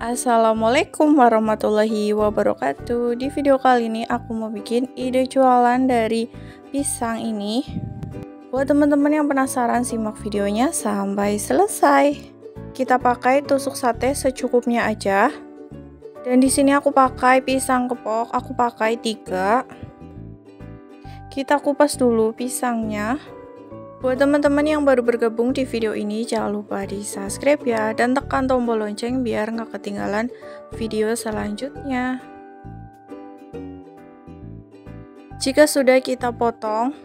Assalamualaikum warahmatullahi wabarakatuh. Di video kali ini aku mau bikin ide jualan dari pisang ini. Buat teman-teman yang penasaran, simak videonya sampai selesai. Kita pakai tusuk sate secukupnya aja. Dan di sini aku pakai pisang kepok, aku pakai 3. Kita kupas dulu pisangnya. Buat teman-teman yang baru bergabung di video ini, jangan lupa di subscribe ya, dan tekan tombol lonceng biar nggak ketinggalan video selanjutnya. Jika sudah kita potong,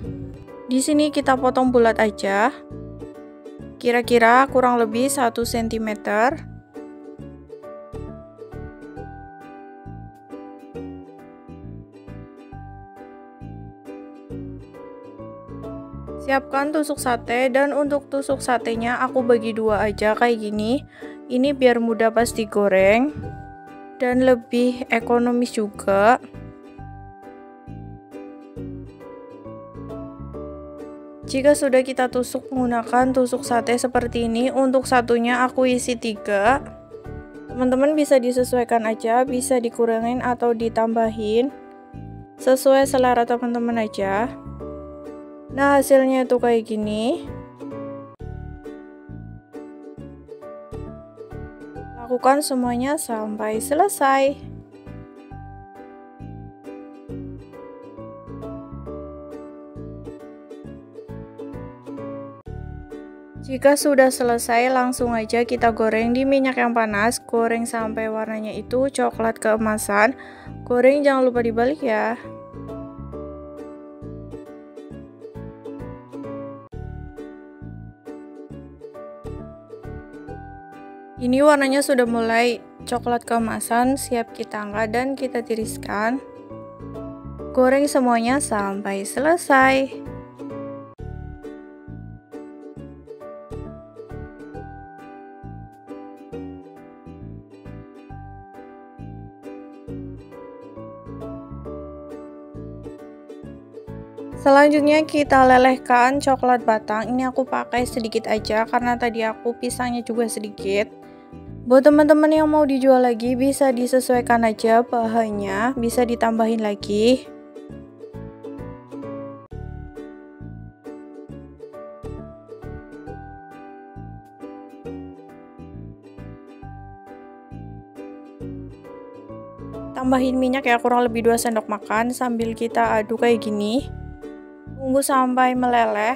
di sini kita potong bulat aja, kira-kira kurang lebih 1 cm. Siapkan tusuk sate, dan untuk tusuk satenya aku bagi 2 aja kayak gini. Ini biar mudah pas digoreng dan lebih ekonomis juga. Jika sudah kita tusuk menggunakan tusuk sate seperti ini, untuk satunya aku isi 3. Teman-teman bisa disesuaikan aja, bisa dikurangin atau ditambahin sesuai selera teman-teman aja. Nah, hasilnya tuh kayak gini. Lakukan semuanya sampai selesai. Jika sudah selesai, langsung aja kita goreng di minyak yang panas. Goreng sampai warnanya itu coklat keemasan. Goreng jangan lupa dibalik ya. Ini warnanya sudah mulai coklat keemasan, siap kita angkat dan kita tiriskan. Goreng semuanya sampai selesai. Selanjutnya kita lelehkan coklat batang. Ini aku pakai sedikit aja karena tadi aku pisangnya juga sedikit. Buat teman-teman yang mau dijual lagi, bisa disesuaikan aja bahannya, bisa ditambahin lagi. Tambahin minyak ya, kurang lebih 2 sendok makan, sambil kita aduk kayak gini. Tunggu sampai meleleh.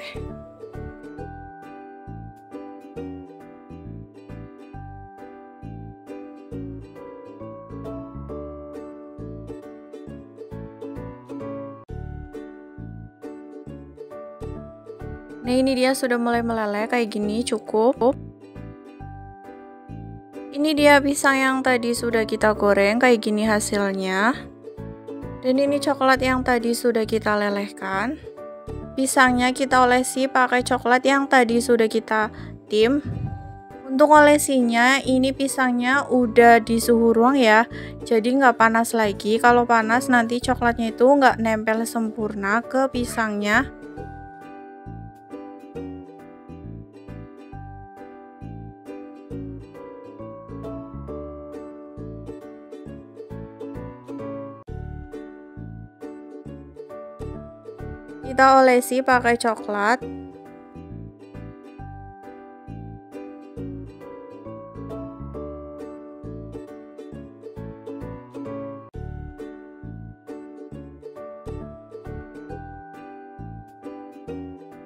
Nah, ini dia sudah mulai meleleh kayak gini, cukup. Ini dia pisang yang tadi sudah kita goreng, kayak gini hasilnya. Dan ini coklat yang tadi sudah kita lelehkan. Pisangnya kita olesi pakai coklat yang tadi sudah kita tim. Untuk olesinya, ini pisangnya udah di suhu ruang ya, jadi nggak panas lagi. Kalau panas nanti coklatnya itu nggak nempel sempurna ke pisangnya. Kita olesi pakai coklat.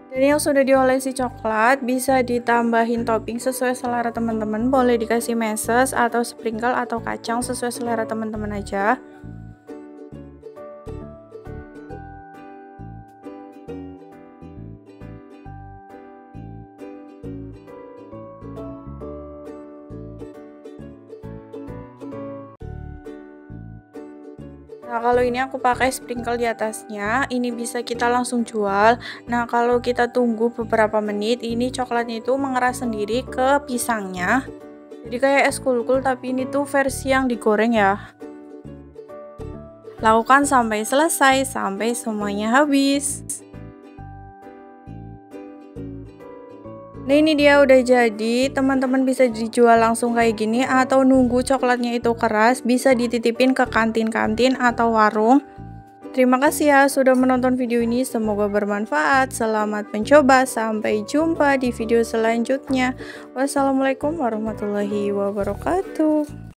Dan yang sudah diolesi coklat bisa ditambahin topping sesuai selera teman-teman. Boleh dikasih meses atau sprinkle atau kacang sesuai selera teman-teman aja. Nah, kalau ini aku pakai sprinkle di atasnya, ini bisa kita langsung jual. Nah, kalau kita tunggu beberapa menit, ini coklatnya itu mengeras sendiri ke pisangnya. Jadi kayak es kulkul, tapi ini tuh versi yang digoreng ya. Lakukan sampai selesai, sampai semuanya habis. Nah ini dia udah jadi, teman-teman bisa dijual langsung kayak gini atau nunggu coklatnya itu keras bisa dititipin ke kantin-kantin atau warung. Terima kasih ya sudah menonton video ini, semoga bermanfaat. Selamat mencoba, sampai jumpa di video selanjutnya. Wassalamualaikum warahmatullahi wabarakatuh.